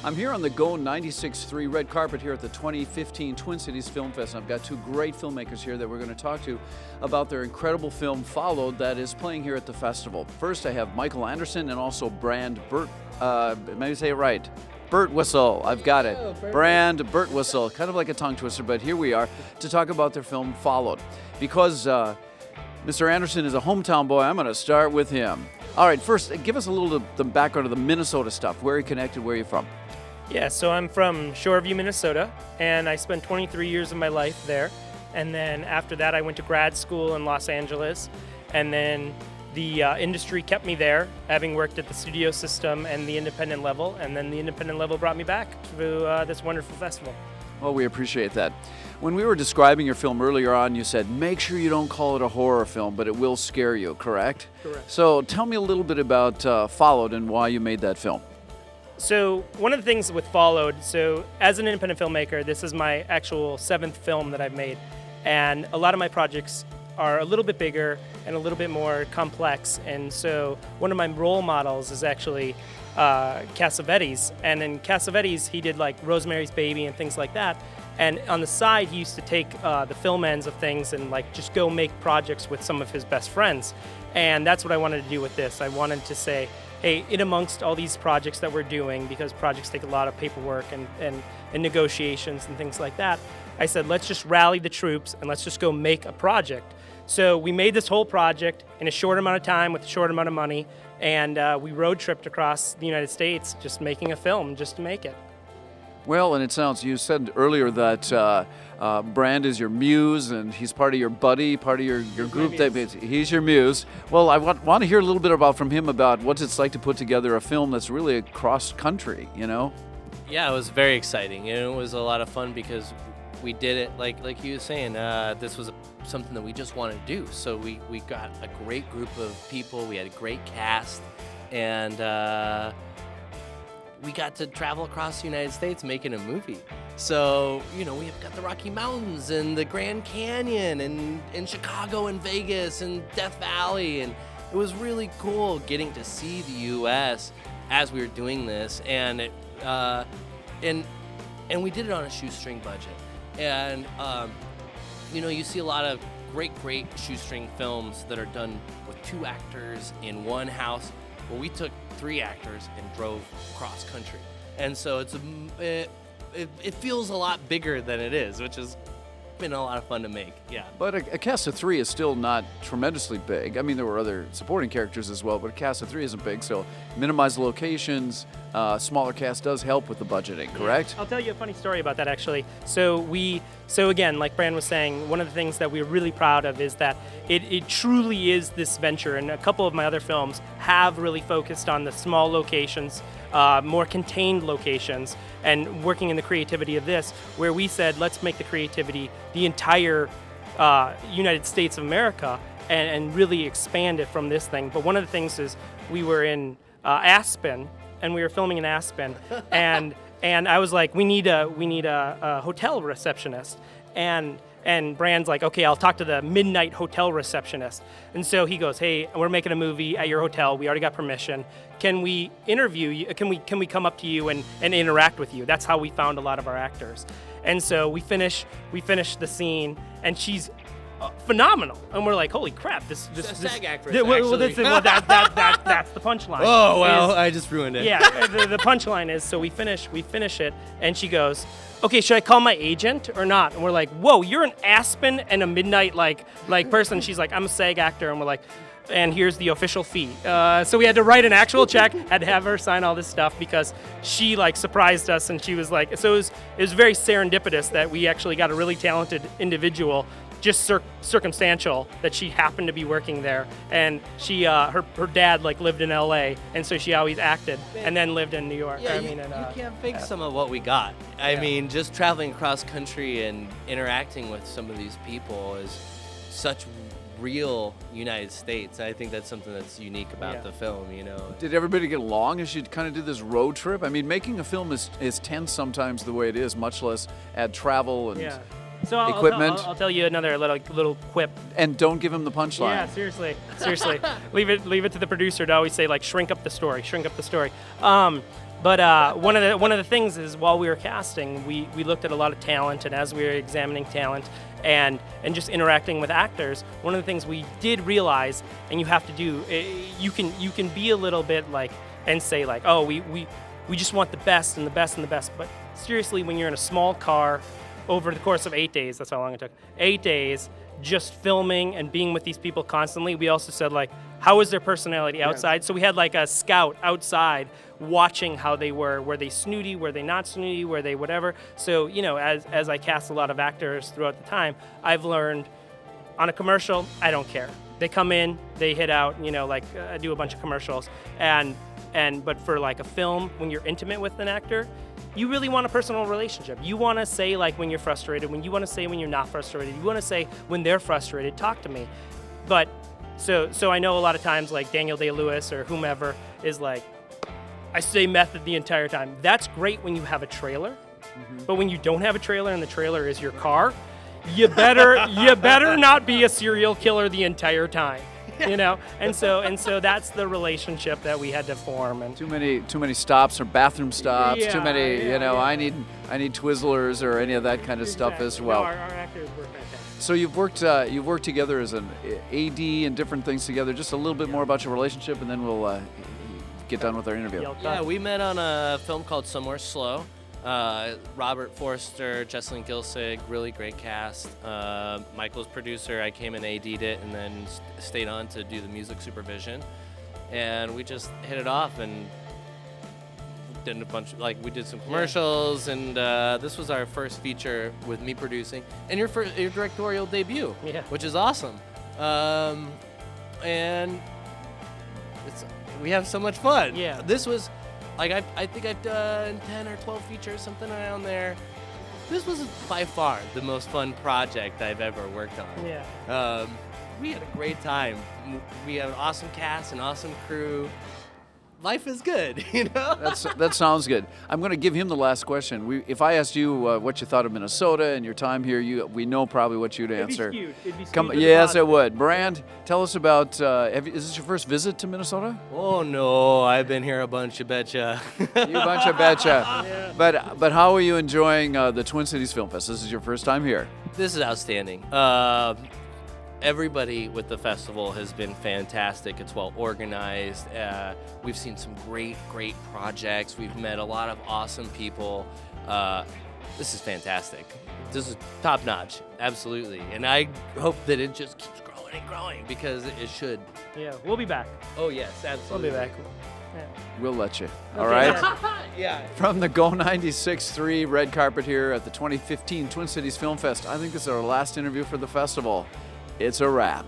I'm here on the Go 96.3 red carpet here at the 2015 Twin Cities Film Fest. I've got two great filmmakers here that we're going to talk to about their incredible film Followed that is playing here at the festival. First, I have Michael Anderson and also Brand maybe say it right. Birtwhistle, I've got it. Brand Birtwhistle, kind of like a tongue twister, but here we are to talk about their film Followed. Because Mr. Anderson is a hometown boy, I'm going to start with him. All right, first, give us a little of the background of the Minnesota stuff. Where are you connected? Where are you from? Yeah, so I'm from Shoreview, Minnesota, and I spent 23 years of my life there. And then after that, I went to grad school in Los Angeles. And then the industry kept me there, having worked at the studio system and the independent level. And then the independent level brought me back to this wonderful festival. Well, we appreciate that. When we were describing your film earlier on, you said, make sure you don't call it a horror film, but it will scare you, correct? Correct. So tell me a little bit about Followed and why you made that film. So one of the things with Followed, so as an independent filmmaker, this is my actual 7th film that I've made. And a lot of my projects are a little bit bigger and a little bit more complex. And so one of my role models is actually Cassavetes. And in Cassavetes, he did like Rosemary's Baby and things like that. And on the side, he used to take the film ends of things and like just go make projects with some of his best friends. And that's what I wanted to do with this. I wanted to say, hey, in amongst all these projects that we're doing, because projects take a lot of paperwork and negotiations and things like that, I said, let's just rally the troops and let's just go make a project. So we made this whole project in a short amount of time with a short amount of money, and we road tripped across the United States just making a film just to make it. Well, and it sounds, you said earlier that Brand is your muse and he's part of your buddy, part of your group. He's your muse. Well, I want to hear a little bit from him about what it's like to put together a film that's really across country, you know? Yeah, it was very exciting, and it was a lot of fun because we did it, like you were saying, this was something that we just wanted to do. So we got a great group of people, we had a great cast, and we got to travel across the United States making a movie. So, you know, we've got the Rocky Mountains and the Grand Canyon and in Chicago and Vegas and Death Valley. And it was really cool getting to see the U.S. as we were doing this. And and we did it on a shoestring budget. And, you know, you see a lot of great shoestring films that are done with 2 actors in one house. Well, we took 3 actors and drove cross country, and so it feels a lot bigger than it is, which has been a lot of fun to make. Yeah. But a cast of 3 is still not tremendously big. I mean, there were other supporting characters as well, but a cast of 3 isn't big. So minimize the locations. Smaller cast does help with the budgeting, correct? I'll tell you a funny story about that, actually. So again, like Brand was saying, one of the things that we're really proud of is that it truly is this venture, and a couple of my other films have really focused on the small locations, more contained locations, and working in the creativity of this, where we said, let's make the creativity the entire United States of America and really expand it from this thing. But one of the things is we were in Aspen, and we were filming in Aspen, and I was like, we need a hotel receptionist, and Brand's like, okay, I'll talk to the midnight hotel receptionist. And so he goes, hey, we're making a movie at your hotel. We already got permission. Can we interview you? Can we come up to you and interact with you? That's how we found a lot of our actors. And so we finish the scene, and she's phenomenal. And we're like, holy crap, this SAG actress, that's the punchline. Oh, well, I just ruined it. Yeah, the punchline is, so we finish it, and she goes, okay, should I call my agent or not? And we're like, whoa, you're an Aspen and a midnight like person. She's like, I'm a SAG actor, and we're like, and here's the official fee. So we had to write an actual check, had to have her sign all this stuff because she like surprised us, and she was like, so it was very serendipitous that we actually got a really talented individual, just circumstantial that she happened to be working there, and she her dad like lived in LA, and so she always acted and then lived in New York. Yeah, you can't fake some of what we got. I mean, just traveling across country and interacting with some of these people is such real United States. I think that's something that's unique about the film, you know. Did everybody get along as you kind of did this road trip? I mean, making a film is tense sometimes the way it is, much less add travel and So equipment. I'll tell you another little quip. And don't give him the punchline. Yeah, seriously. leave it to the producer to always say like shrink up the story. But one of the things is while we were casting, we looked at a lot of talent, and as we were examining talent and just interacting with actors, one of the things we did realize, and you have to do, you can be a little bit like and say like, oh, we just want the best and the best and the best. But seriously, when you're in a small car over the course of 8 days, that's how long it took, 8 days, just filming and being with these people constantly, we also said like, how is their personality outside? So we had like a scout outside watching how they were they snooty, were they not snooty, were they whatever. So, you know, as I cast a lot of actors throughout the time, I've learned on a commercial, I don't care. They come in, they hit out, you know, like I do a bunch of commercials, but for like a film, when you're intimate with an actor, you really want a personal relationship. You want to say like when you're frustrated, when you want to say when you're not frustrated, you want to say when they're frustrated, talk to me. But so I know a lot of times like Daniel Day-Lewis or whomever is like, I say method the entire time. That's great when you have a trailer, but when you don't have a trailer and the trailer is your car, you better not be a serial killer the entire time. You know, and so that's the relationship that we had to form. And too many stops or bathroom stops. Too many, you know. I need Twizzlers or any of that kind of stuff as well. No, our actors were fantastic. So you've worked together as an AD and different things together. Just a little bit more about your relationship, and then we'll get done with our interview. Yeah, we met on a film called Somewhere Slow. Robert Forster, Jesselyn Gilsig, really great cast. Michael's producer. I came and AD'd it, and then stayed on to do the music supervision. And we just hit it off and did a bunch. We did some commercials, and this was our first feature with me producing, and your directorial debut, which is awesome. And we have so much fun. Yeah. This was. I think I've done 10 or 12 features, something around there. This was by far the most fun project I've ever worked on. Yeah. We had a great time. We have an awesome cast, an awesome crew. Life is good, you know? That sounds good. I'm going to give him the last question. If I asked you what you thought of Minnesota and your time here, we know probably what you'd answer. It'd be skewed. Yes, it would. Brand, tell us about, is this your first visit to Minnesota? Oh, no. I've been here a bunch, you betcha. You bunch of betcha. Yeah. But how are you enjoying the Twin Cities Film Fest? This is your first time here. This is outstanding. Everybody with the festival has been fantastic. It's well organized. We've seen some great projects. We've met a lot of awesome people. This is fantastic. This is top notch, absolutely. And I hope that it just keeps growing and growing because it should. Yeah, we'll be back. Oh yes, absolutely. We'll be back. Yeah. We'll let you. All right? Yeah. From the Go 96.3 red carpet here at the 2015 Twin Cities Film Fest, I think this is our last interview for the festival. It's a wrap.